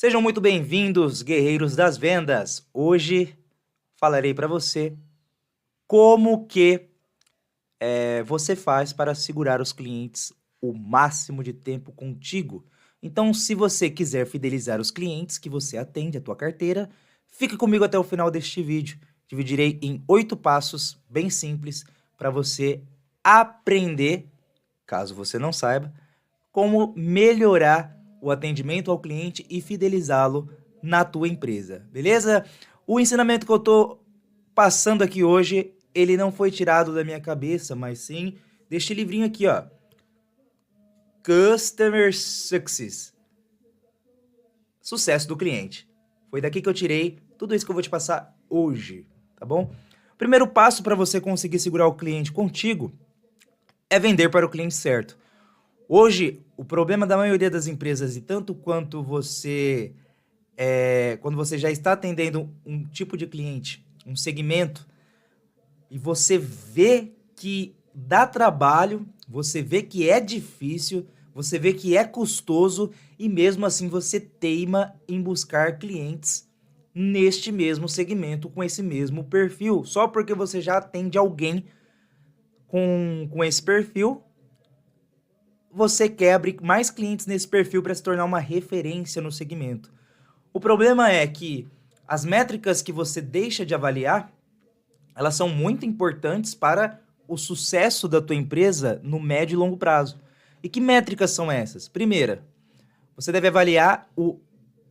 Sejam muito bem-vindos, guerreiros das vendas. Hoje falarei para você como que você faz para segurar os clientes o máximo de tempo contigo. Então, se você quiser fidelizar os clientes que você atende a tua carteira, fique comigo até o final deste vídeo. Dividirei em 8 passos bem simples para você aprender, caso você não saiba, como melhorar o atendimento ao cliente e fidelizá-lo na tua empresa, beleza? O ensinamento que eu tô passando aqui hoje, ele não foi tirado da minha cabeça, mas sim deste livrinho aqui, ó. Customer Success. Sucesso do cliente. Foi daqui que eu tirei tudo isso que eu vou te passar hoje, tá bom? O primeiro passo para você conseguir segurar o cliente contigo é vender para o cliente certo. Hoje, o problema da maioria das empresas, e tanto quanto você, quando você já está atendendo um tipo de cliente, um segmento, e você vê que dá trabalho, você vê que é difícil, você vê que é custoso, e mesmo assim você teima em buscar clientes neste mesmo segmento, com esse mesmo perfil, só porque você já atende alguém com esse perfil. Você quer abrir mais clientes nesse perfil para se tornar uma referência no segmento. O problema é que as métricas que você deixa de avaliar, elas são muito importantes para o sucesso da tua empresa no médio e longo prazo. E que métricas são essas? Primeira, você deve avaliar o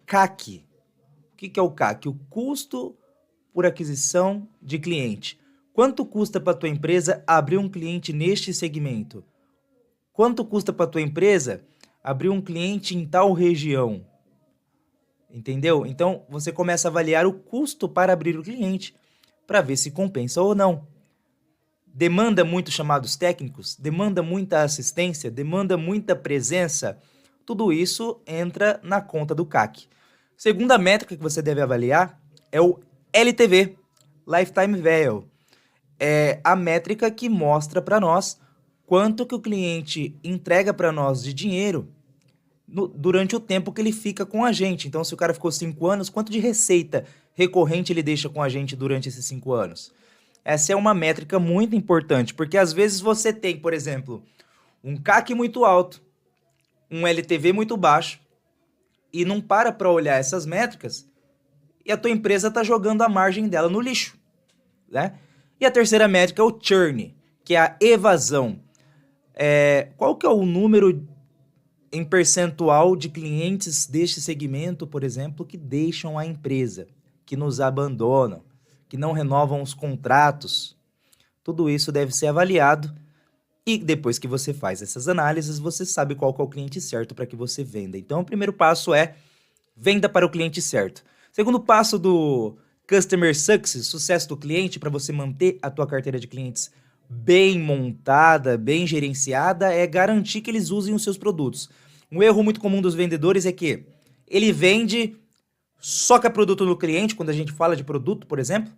CAC. O que é o CAC? O custo por aquisição de cliente. Quanto custa para a tua empresa abrir um cliente neste segmento? Quanto custa para a tua empresa abrir um cliente em tal região? Entendeu? Então, você começa a avaliar o custo para abrir o cliente, para ver se compensa ou não. Demanda muitos chamados técnicos, demanda muita assistência, demanda muita presença. Tudo isso entra na conta do CAC. Segunda métrica que você deve avaliar é o LTV, Lifetime Value. É a métrica que mostra para nós quanto que o cliente entrega para nós de dinheiro durante o tempo que ele fica com a gente. Então, se o cara ficou 5 anos, quanto de receita recorrente ele deixa com a gente durante esses 5 anos? Essa é uma métrica muito importante, porque às vezes você tem, por exemplo, um CAC muito alto, um LTV muito baixo, e não para olhar essas métricas, e a tua empresa está jogando a margem dela no lixo, né? E a terceira métrica é o churn, que é a evasão. Qual que é o número em percentual de clientes deste segmento, por exemplo, que deixam a empresa, que nos abandonam, que não renovam os contratos? Tudo isso deve ser avaliado, e depois que você faz essas análises, você sabe qual que é o cliente certo para que você venda. Então, o primeiro passo é venda para o cliente certo. Segundo passo do Customer Success, sucesso do cliente, para você manter a tua carteira de clientes bem montada, bem gerenciada, é garantir que eles usem os seus produtos. Um erro muito comum dos vendedores é que ele vende, soca produto no cliente, quando a gente fala de produto, por exemplo,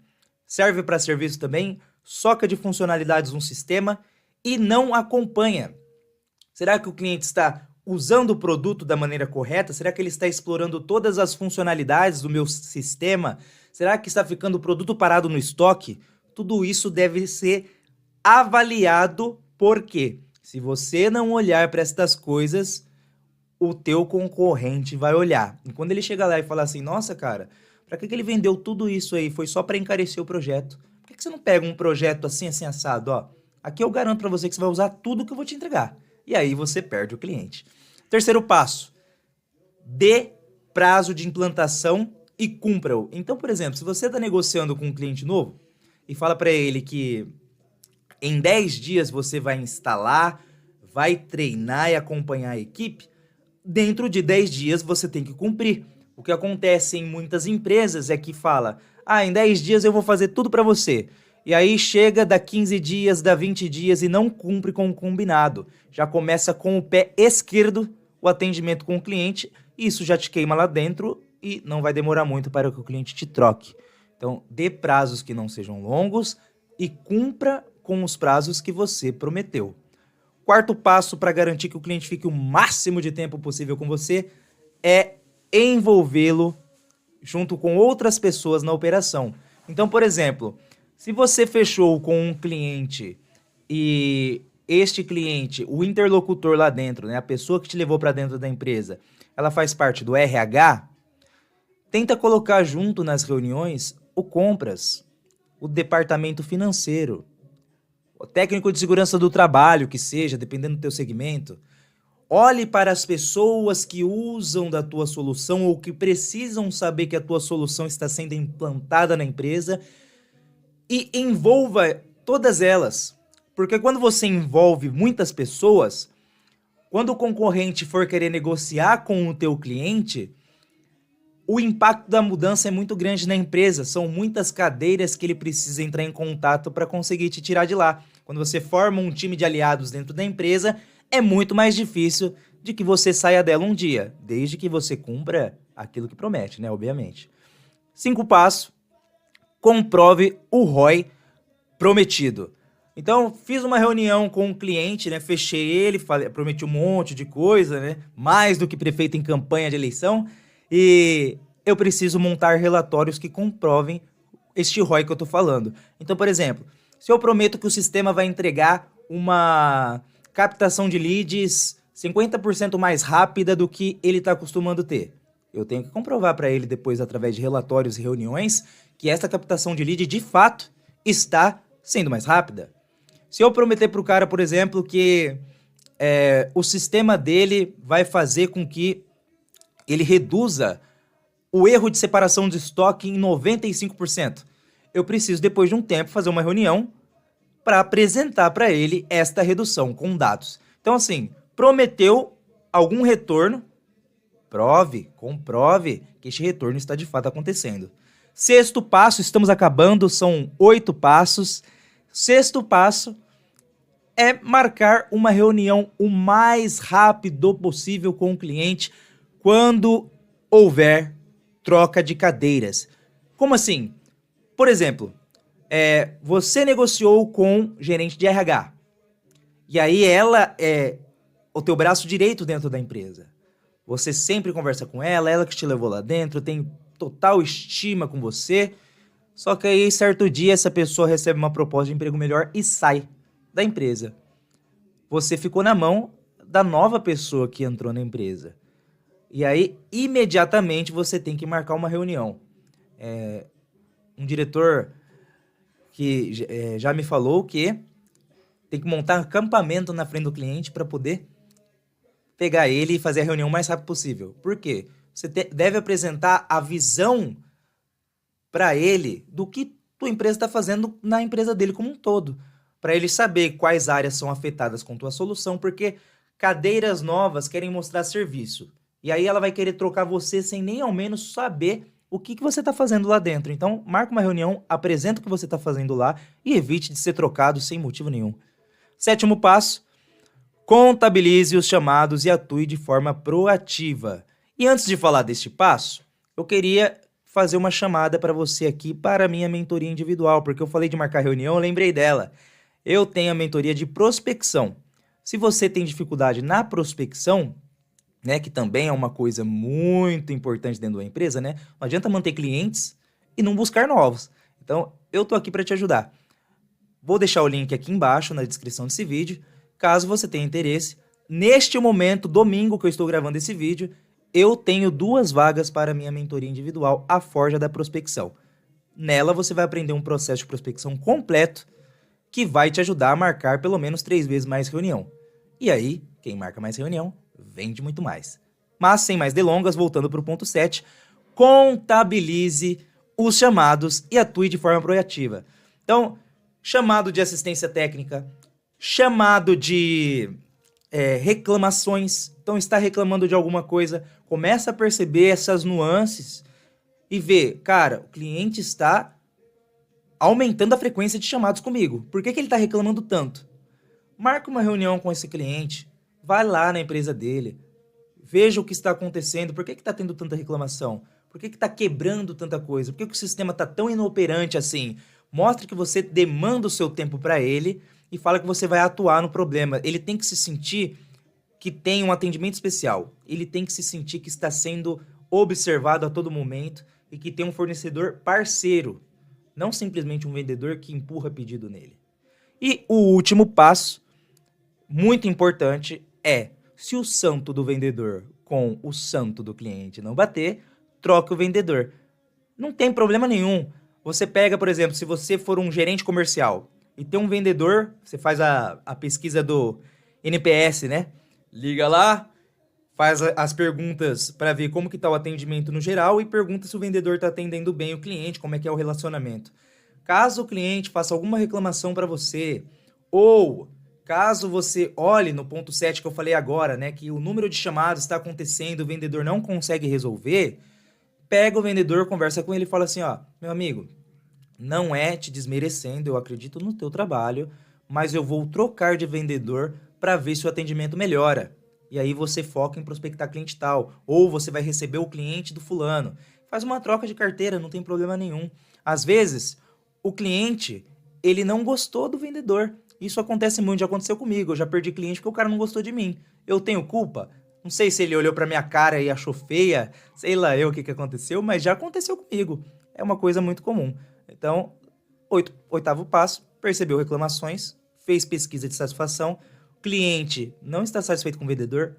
serve para serviço também, soca de funcionalidades no sistema e não acompanha. Será que o cliente está usando o produto da maneira correta? Será que ele está explorando todas as funcionalidades do meu sistema? Será que está ficando o produto parado no estoque? Tudo isso deve ser avaliado, porque se você não olhar para estas coisas, o teu concorrente vai olhar. E quando ele chega lá e fala assim, nossa, cara, para que ele vendeu tudo isso aí? Foi só para encarecer o projeto. Por que você não pega um projeto assim, assim, assado? Ó, aqui eu garanto para você que você vai usar tudo que eu vou te entregar. E aí você perde o cliente. Terceiro passo, dê prazo de implantação e cumpra-o. Então, por exemplo, se você está negociando com um cliente novo e fala para ele que em 10 dias você vai instalar, vai treinar e acompanhar a equipe, dentro de 10 dias você tem que cumprir. O que acontece em muitas empresas é que fala, em 10 dias eu vou fazer tudo para você. E aí chega, dá 15 dias, dá 20 dias e não cumpre com o combinado. Já começa com o pé esquerdo o atendimento com o cliente, e isso já te queima lá dentro e não vai demorar muito para que o cliente te troque. Então, dê prazos que não sejam longos e cumpra com os prazos que você prometeu. Quarto passo para garantir que o cliente fique o máximo de tempo possível com você é envolvê-lo junto com outras pessoas na operação. Então, por exemplo, se você fechou com um cliente e este cliente, o interlocutor lá dentro, né, a pessoa que te levou para dentro da empresa, ela faz parte do RH, tenta colocar junto nas reuniões o compras, o departamento financeiro, o técnico de segurança do trabalho, que seja, dependendo do teu segmento. Olhe para as pessoas que usam da tua solução ou que precisam saber que a tua solução está sendo implantada na empresa e envolva todas elas. Porque quando você envolve muitas pessoas, quando o concorrente for querer negociar com o teu cliente, o impacto da mudança é muito grande na empresa. São muitas cadeiras que ele precisa entrar em contato para conseguir te tirar de lá. Quando você forma um time de aliados dentro da empresa, é muito mais difícil de que você saia dela um dia, desde que você cumpra aquilo que promete, né? Obviamente. 5 passos. Comprove o ROI prometido. Então, fiz uma reunião com um cliente, né? Fechei ele, prometi um monte de coisa, né? Mais do que prefeito em campanha de eleição. E eu preciso montar relatórios que comprovem este ROI que eu tô falando. Então, por exemplo, se eu prometo que o sistema vai entregar uma captação de leads 50% mais rápida do que ele está acostumando ter, eu tenho que comprovar para ele depois, através de relatórios e reuniões, que essa captação de lead, de fato, está sendo mais rápida. Se eu prometer para o cara, por exemplo, que o sistema dele vai fazer com que ele reduza o erro de separação de estoque em 95%, eu preciso, depois de um tempo, fazer uma reunião para apresentar para ele esta redução com dados. Então, assim, prometeu algum retorno, comprove que este retorno está de fato acontecendo. 6º passo, estamos acabando, são 8 passos. 6º passo é marcar uma reunião o mais rápido possível com o cliente quando houver troca de cadeiras. Como assim? Por exemplo, você negociou com gerente de RH. E aí ela é o teu braço direito dentro da empresa. Você sempre conversa com ela que te levou lá dentro, tem total estima com você. Só que aí, certo dia, essa pessoa recebe uma proposta de emprego melhor e sai da empresa. Você ficou na mão da nova pessoa que entrou na empresa. E aí, imediatamente, você tem que marcar uma reunião. Um diretor que já me falou que tem que montar um acampamento na frente do cliente para poder pegar ele e fazer a reunião o mais rápido possível. Por quê? Você deve apresentar a visão para ele do que tua empresa está fazendo na empresa dele como um todo. Para ele saber quais áreas são afetadas com tua solução, porque cadeiras novas querem mostrar serviço. E aí ela vai querer trocar você sem nem ao menos saber o que você está fazendo lá dentro. Então, marca uma reunião, apresenta o que você está fazendo lá e evite de ser trocado sem motivo nenhum. 7º passo, contabilize os chamados e atue de forma proativa. E antes de falar deste passo, eu queria fazer uma chamada para você aqui para a minha mentoria individual, porque eu falei de marcar reunião, eu lembrei dela. Eu tenho a mentoria de prospecção. Se você tem dificuldade na prospecção, né, que também é uma coisa muito importante dentro da empresa, né? Não adianta manter clientes e não buscar novos. Então, eu tô aqui para te ajudar. Vou deixar o link aqui embaixo na descrição desse vídeo, caso você tenha interesse. Neste momento, domingo que eu estou gravando esse vídeo, eu tenho 2 vagas para a minha mentoria individual, a Forja da Prospecção. Nela, você vai aprender um processo de prospecção completo que vai te ajudar a marcar pelo menos 3 vezes mais reunião. E aí, quem marca mais reunião, vende muito mais. Mas, sem mais delongas, voltando para o ponto 7, contabilize os chamados e atue de forma proativa. Então, chamado de assistência técnica, chamado de reclamações. Então, está reclamando de alguma coisa, começa a perceber essas nuances e vê, cara, o cliente está aumentando a frequência de chamados comigo. Por que ele está reclamando tanto? Marca uma reunião com esse cliente, vai lá na empresa dele, veja o que está acontecendo, por que está tendo tanta reclamação, por que está quebrando tanta coisa, por que o sistema está tão inoperante assim. Mostre que você demanda o seu tempo para ele e fala que você vai atuar no problema. Ele tem que se sentir que tem um atendimento especial, ele tem que se sentir que está sendo observado a todo momento e que tem um fornecedor parceiro, não simplesmente um vendedor que empurra pedido nele. E o último passo, muito importante, é: se o santo do vendedor com o santo do cliente não bater, troque o vendedor. Não tem problema nenhum. Você pega, por exemplo, se você for um gerente comercial e tem um vendedor, você faz a pesquisa do NPS, né? Liga lá, faz as perguntas para ver como que está o atendimento no geral e pergunta se o vendedor está atendendo bem o cliente, como é que é o relacionamento. Caso o cliente faça alguma reclamação para você, ou caso você olhe no ponto 7 que eu falei agora, né, que o número de chamadas está acontecendo, o vendedor não consegue resolver, pega o vendedor, conversa com ele e fala assim, ó, meu amigo, não é te desmerecendo, eu acredito no teu trabalho, mas eu vou trocar de vendedor para ver se o atendimento melhora. E aí você foca em prospectar cliente tal, ou você vai receber o cliente do fulano. Faz uma troca de carteira, não tem problema nenhum. Às vezes, o cliente, ele não gostou do vendedor. Isso acontece muito, já aconteceu comigo. Eu já perdi cliente porque o cara não gostou de mim. Eu tenho culpa? Não sei se ele olhou pra minha cara e achou feia, sei lá eu o que aconteceu, mas já aconteceu comigo. É uma coisa muito comum. Então, oitavo passo, percebeu reclamações, fez pesquisa de satisfação, cliente não está satisfeito com o vendedor,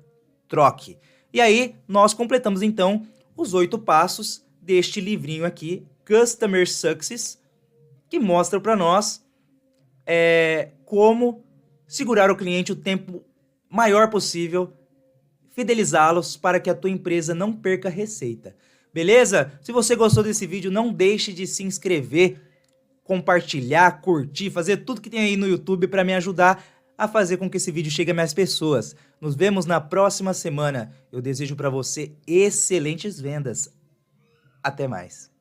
troque. E aí, nós completamos então os 8 passos deste livrinho aqui, Customer Success, que mostra para nós como segurar o cliente o tempo maior possível, fidelizá-los para que a tua empresa não perca receita. Beleza? Se você gostou desse vídeo, não deixe de se inscrever, compartilhar, curtir, fazer tudo que tem aí no YouTube para me ajudar a fazer com que esse vídeo chegue a mais pessoas. Nos vemos na próxima semana. Eu desejo para você excelentes vendas. Até mais.